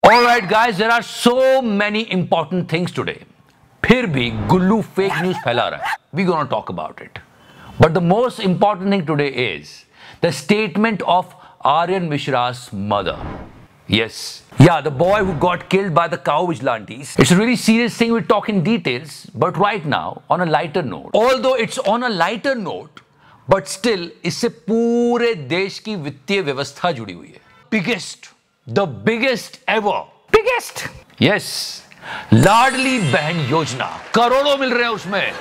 All right, guys, there are so many important things today. फिर भी गुल्लू fake news फैला रहा है. We're gonna talk about it. But the most important thing today is the statement of Aryan Mishra's mother. Yes. Yeah, the boy who got killed by the cow vigilantes. It's a really serious thing. We'll talk in details. But right now, on a lighter note. Although it's on a lighter note, but still, इससे पूरे देश की वित्तीय व्यवस्था जुड़ी हुई है. Biggest. The biggest ever. Biggest. Yes. लाडली बहन योजना. करोड़ों मिल रहे हैं उसमें.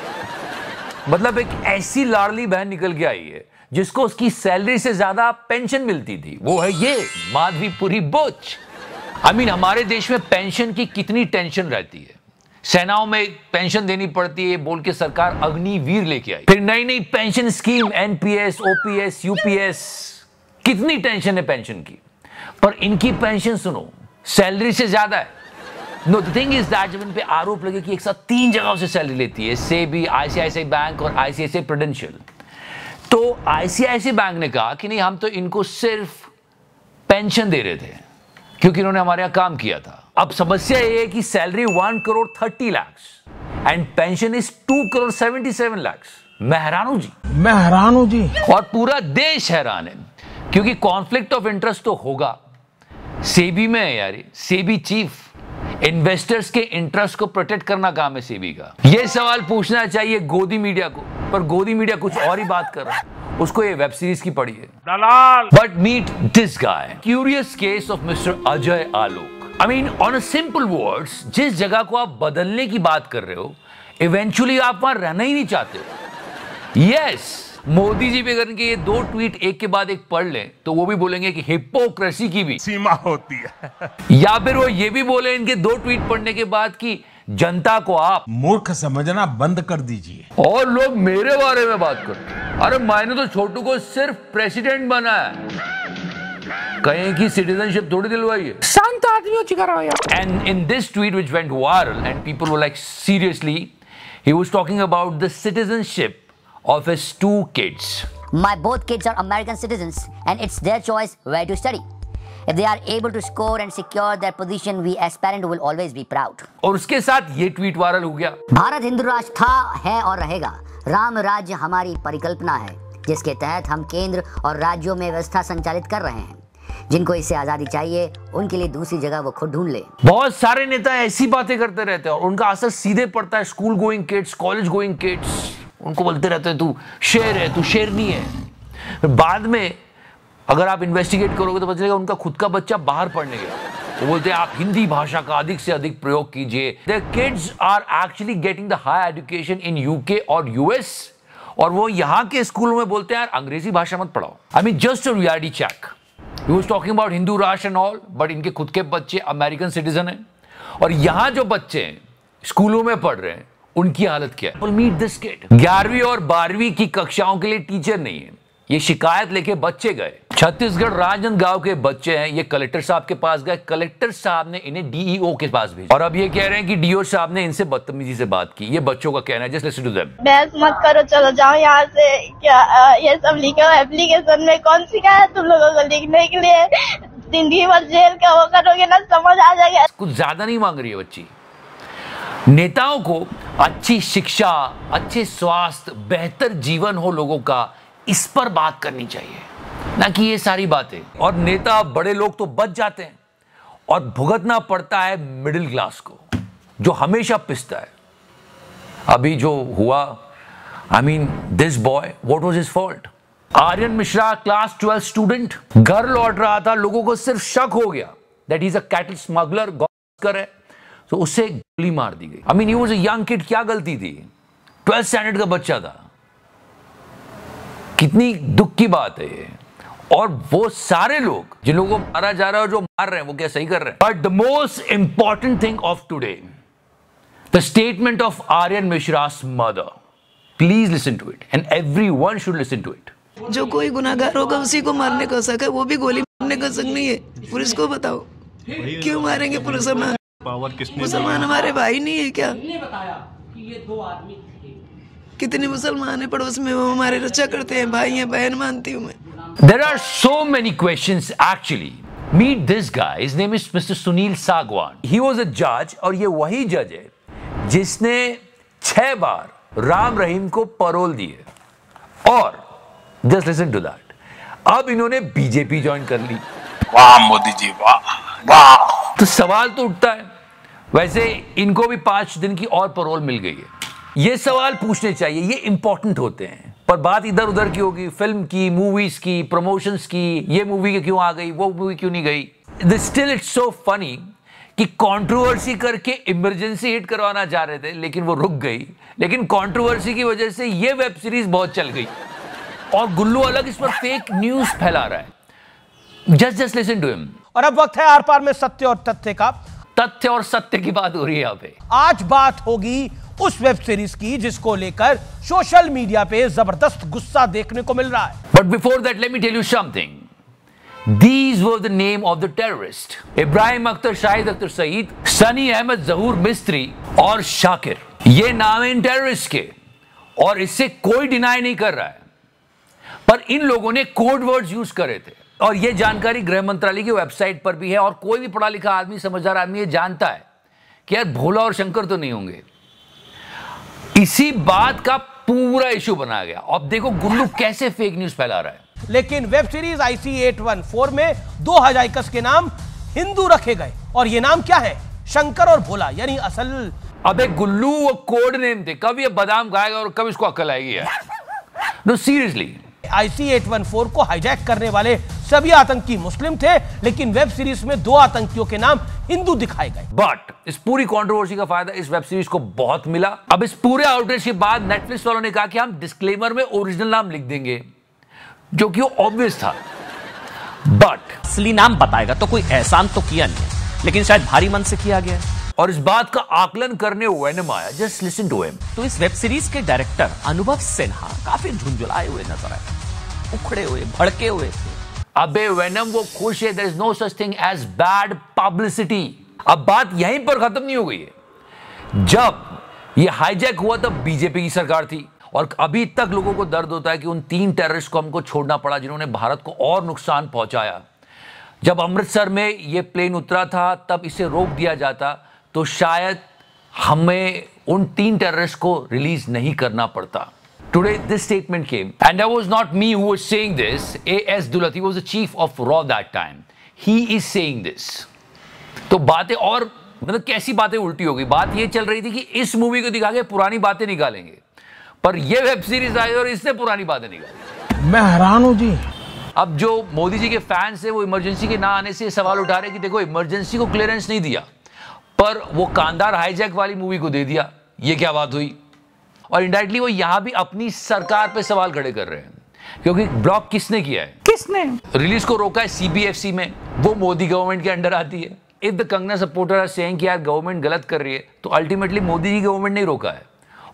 मतलब एक ऐसी लाडली बहन निकल के आई है जिसको उसकी सैलरी से ज्यादा पेंशन मिलती थी. वो है ये माधवीपुरी बुच. हमारे देश में पेंशन की कितनी टेंशन रहती है. सेनाओं में पेंशन देनी पड़ती है बोल के सरकार अग्निवीर लेके आई. फिर नई नई pension scheme, NPS, OPS, UPS. कितनी टेंशन है पेंशन की. पर इनकी पेंशन सुनो सैलरी से ज्यादा है. Know the thing is that जब इन पे आरोप लगे कि एक साथ 3 जगहों से सैलरी लेती है, सेबी, आईसीआईसीआई बैंक और आईसीआईसीआई प्रूडेंशियल. तो आईसीआईसीआई बैंक ने कहा कि नहीं, हम तो इनको सिर्फ पेंशन दे रहे थे क्योंकि इन्होंने हमारे यहां काम किया था. अब समस्या ये है कि salary 1 crore 30 lakh and pension is 2 crore 77 lakh. मैं हैरान हूं जी. और पूरा देश हैरान है क्योंकि कॉन्फ्लिक्ट ऑफ इंटरेस्ट तो होगा. सेबी में है यार. सेबी चीफ इन्वेस्टर्स के इंटरेस्ट को प्रोटेक्ट करना काम है सेबी का. यह सवाल पूछना चाहिए गोदी मीडिया को, पर गोदी मीडिया कुछ और ही बात कर रहा है. उसको ये वेब सीरीज की पड़ी है दलाल. But meet this guy. Curious case of mister Ajay Alok. On a simple words, जिस जगह को आप बदलने की बात कर रहे हो इवेंचुअली आप वहां रहना ही नहीं चाहते हो. यस, मोदी जी भी अगर इनके ये 2 ट्वीट एक के बाद एक पढ़ लें तो वो भी बोलेंगे कि हिपोक्रेसी की भी सीमा होती है. या फिर वो ये भी बोले इनके 2 ट्वीट पढ़ने के बाद कि जनता को आप मूर्ख समझना बंद कर दीजिए. और लोग मेरे बारे में बात करते हैं. अरे मैंने तो छोटू को सिर्फ प्रेसिडेंट बनाया, कहीं की सिटीजनशिप थोड़ी दिलवाई है. शांत आदमियों चिकरा यार. And in this tweet which went viral and people were like seriously, he was talking about the citizenship of his 2 kids. My both kids are American citizens and it's their choice where to study. If they are able to score and secure their position, we as parents will always be proud. और उसके साथ ये tweet viral हो गया. भारत हिंदू राष्ट्र था, है और रहेगा. राम राज्य हमारी परिकल्पना है जिसके तहत हम केंद्र और राज्यों में व्यवस्था संचालित कर रहे हैं. जिनको इससे आजादी चाहिए उनके लिए दूसरी जगह वो खुद ढूंढ ले. बहुत सारे नेता ऐसी बातें करते रहते हैं और उनका असर सीधे पड़ता है school going kids, college going kids. उनको बोलते रहते हैं तू शेर है, तू शेरनी है. बाद में अगर आप इन्वेस्टिगेट करोगे तो पता चलेगा उनका खुद का बच्चा बाहर पढ़ने गया. वो बोलते हैं आप हिंदी भाषा का अधिक से अधिक प्रयोग कीजिए. Their kids are actually getting the higher education in UK और US, और वो यहाँ के स्कूलों में बोलते हैं यार अंग्रेजी भाषा मत पढ़ाओ. Just a reality check. He was talking about Hindu Rashtra and all, but इनके खुद के बच्चे अमेरिकन सिटीजन हैं और यहाँ जो बच्चे स्कूलों में पढ़ रहे हैं उनकी हालत क्या है. Meet this kid. 11वीं और 12वीं की कक्षाओं के लिए टीचर नहीं है. ये शिकायत लेके बच्चे गए. छत्तीसगढ़ राजनांदगांव के बच्चे हैं. ये कलेक्टर साहब के पास गए. कलेक्टर साहब ने इन्हें डीईओ के पास भेजा और अब ये कह रहे हैं कि डीओ साहब ने इनसे बदतमीजी से बात की. ये बच्चों का कहना है. Just listen to them. बहस मत करो, चलो जाओ यहाँ से. क्या ये सब लिखा है एप्लीकेशन में? कौन सिखाया तुम लोगों को लिखने के लिए? जिंदगी भर जेल का वो करोगे ना, समझ आ जाएगा. कुछ ज्यादा नहीं मांग रही है बच्ची. नेताओं को अच्छी शिक्षा, अच्छे स्वास्थ्य, बेहतर जीवन हो लोगों का, इस पर बात करनी चाहिए, ना कि ये सारी बातें. और नेता बड़े लोग तो बच जाते हैं और भुगतना पड़ता है मिडिल क्लास को जो हमेशा पिसता है. अभी जो हुआ, this boy, what was his fault? Aryan Mishra, class 12 student, घर लौट रहा था. लोगों को सिर्फ शक हो गया that he is a cattle smuggler, गॉस्कर है, तो उससे गोली मार दी गई. He was a young kid. क्या गलती थी? 12th स्टैंडर्ड का बच्चा था. कितनी दुख की बात है ये. और वो सारे लोग जिन लोगों को मारा जा रहा है और जो मार रहे हैं वो क्या सही कर रहे हैं? But the most important thing of today, the statement of Aryan Mishra's mother. Please listen to it and everyone should listen to it. जो कोई गुनाहगार होगा उसी को मारने का हक है. वो भी गोली मारने का हक नहीं है. पुलिस को बताओ क्यों मारेंगे मुसलमान? मुसलमान हमारे भाई नहीं है क्या? कि ये 2 आदमी थे. कितने मुसलमान है पड़ोस में, वो हमारे रक्षा करते हैं, भाई हैं, बहन मानती हूँ मैं. There are so many questions actually Meet this guy. His name is Mr. Sunil Sagwan. He was a judge, और ये वही जज है जिसने 6 बार राम रहीम को पैरोल दी है। और just listen to that. अब इन्होंने बीजेपी ज्वाइन कर ली। वाह मोदी जी, वाह वाह। तो सवाल तो उठता है, वैसे इनको भी 5 दिन की और पैरोल मिल गई है। ये सवाल पूछने चाहिए, ये इंपॉर्टेंट होते हैं, पर बात इधर उधर की होगी, फिल्म की, मूवीज की, प्रमोशंस की, ये मूवी क्यों आ गई, वो मूवी क्यों नहीं गई। स्टिल इट्स सो फनी कि कंट्रोवर्सी करके इमरजेंसी हिट करवाना चाह रहे थे, लेकिन वो रुक गई। लेकिन कंट्रोवर्सी की वजह से ये वेब सीरीज बहुत चल गई और गुल्लू अलग इस पर फेक न्यूज फैला रहा है। Just listen to him. और अब वक्त है आर पार में सत्य और तथ्य का। तथ्य और सत्य की बात हो रही है यहाँ पे। आज बात होगी उस वेब सीरीज की जिसको लेकर सोशल मीडिया पे जबरदस्त गुस्सा देखने को मिल रहा है। But before that let me tell you something. These were the name of the terrorist. Ibrahim Akhtar, Shahid Akhtar Saeed, Sunny Ahmad, Zahoor Mistry और शाकिर। ये नाम है इन टेररिस्ट के और इससे कोई डिनाई नहीं कर रहा है, पर इन लोगों ने कोड वर्ड्स यूज करे थे और यह जानकारी गृह मंत्रालय की वेबसाइट पर भी है। और कोई भी पढ़ा लिखा आदमी, समझदार आदमी ये जानता है कि यार भोला और शंकर तो नहीं होंगे। इसी बात का पूरा इशू बनाया गया। अब देखो गुल्लू कैसे फेक न्यूज फैला रहा है। लेकिन वेब सीरीज IC-814 में 2 हजाइकस के नाम हिंदू रखे गए और ये नाम क्या है? शंकर और भोला, यानी असल। अबे गुल्लू वो कोड नेम थे, कब ये बादाम खाएगा और कब इसको अक्ल आएगी यार। नो सीरियसली, IC-814 को हाईजैक करने वाले सभी आतंकी मुस्लिम थे, लेकिन वेब सीरीज में 2 आतंकियों के नाम हिंदू दिखाए गए। बट इस पूरी कंट्रोवर्सी का फायदा इस वेब सीरीज को बहुत मिला। अब इस पूरे आउटरीच के बाद नेटफ्लिक्स वालों ने कहा कि हम डिस्क्लेमर में ओरिजिनल नाम लिख देंगे, जो कि वो ऑब्वियस था। बट असली नाम बताएगा तो कोई एहसान तो किया नहीं है, लेकिन शायद भारी मन से किया गया है। और इस बात का आकलन करने वेनम आया। Just listen to him. तो इस वेब सीरीज के डायरेक्टर अनुभव सिन्हा काफी झुंझुलाए हुए नजर आए, उखड़े हुए, भड़के हुए थे। अबे वेनम वो खुश है। There is no such thing as bad publicity. अब बात यहीं पर खत्म नहीं हो गई है। जब ये हाईजैक हुआ तब बीजेपी की सरकार थी और अभी तक लोगों को दर्द होता है कि उन 3 टेररिस्ट को हमको छोड़ना पड़ा जिन्होंने भारत को और नुकसान पहुंचाया। जब अमृतसर में ये प्लेन उतरा था तब इसे रोक दिया जाता तो शायद हमें उन 3 टेररिस्ट को रिलीज नहीं करना पड़ता। Today this statement came and that was not me who was saying this. A.S. Dulat, he was the chief of RAW that time. He is saying this. तो बातें और मतलब कैसी बातें उल्टी हो गई। बात ये चल रही थी कि इस मूवी को दिखा के पुरानी बातें निकालेंगे, पर ये वेब सीरीज आई और इससे पुरानी बातें निकाली। मैं हैरान हूं जी। अब जो मोदी जी के फैंस है वो इमरजेंसी के ना आने से सवाल उठा रहे कि देखो इमरजेंसी को क्लियरेंस नहीं दिया, पर वो कांदार हाईजैक वाली मूवी को दे दिया। ये क्या बात हुई? और इनडायरेक्टली वो यहां भी अपनी सरकार पे सवाल खड़े कर रहे हैं, क्योंकि ब्लॉक किसने किया है? किसने रिलीज को रोका है? CBFC में, वो मोदी गवर्नमेंट के अंडर आती है। If the Kangana supporter are saying कि यार गवर्नमेंट गलत कर रही है, तो अल्टीमेटली मोदी जी गवर्नमेंट ने रोका है।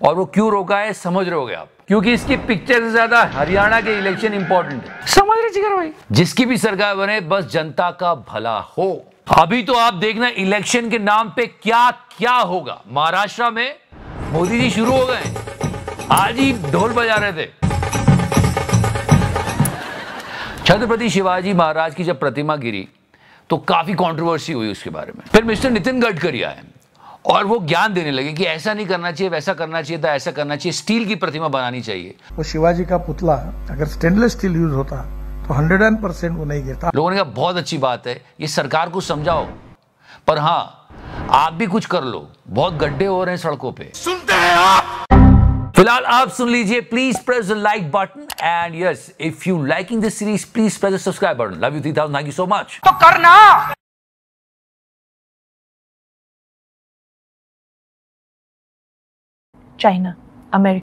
और वो क्यों रोका है समझ रहे होगे आप, क्योंकि इसकी पिक्चर से ज्यादा हरियाणा के इलेक्शन इंपॉर्टेंट है। समझ रहे जिगर भाई? जिसकी भी सरकार बने बस जनता का भला हो। अभी तो आप देखना इलेक्शन के नाम पे क्या क्या होगा। महाराष्ट्र में मोदी जी शुरू हो गए, आज ही ढोल बजा रहे थे। छत्रपति शिवाजी महाराज की जब प्रतिमा गिरी तो काफी कंट्रोवर्सी हुई उसके बारे में। फिर मिस्टर नितिन गडकरी आए और वो ज्ञान देने लगे कि ऐसा नहीं करना चाहिए, वैसा करना चाहिए था, ऐसा करना चाहिए, स्टील की प्रतिमा बनानी चाहिए। वो शिवाजी का पुतला अगर स्टेनलेस स्टील यूज होता तो 100% वो नहीं गिरता। लोगों ने कहा बहुत अच्छी बात है, ये सरकार को समझाओ, पर हाँ आप भी कुछ कर लो, बहुत गड्ढे हो रहे हैं सड़कों पे। सुनते हैं आप? फिलहाल आप सुन लीजिए। Please press the like button and yes if you liking this series please press the subscribe button. Love you 3000, thank you so much. तो करना। China, America.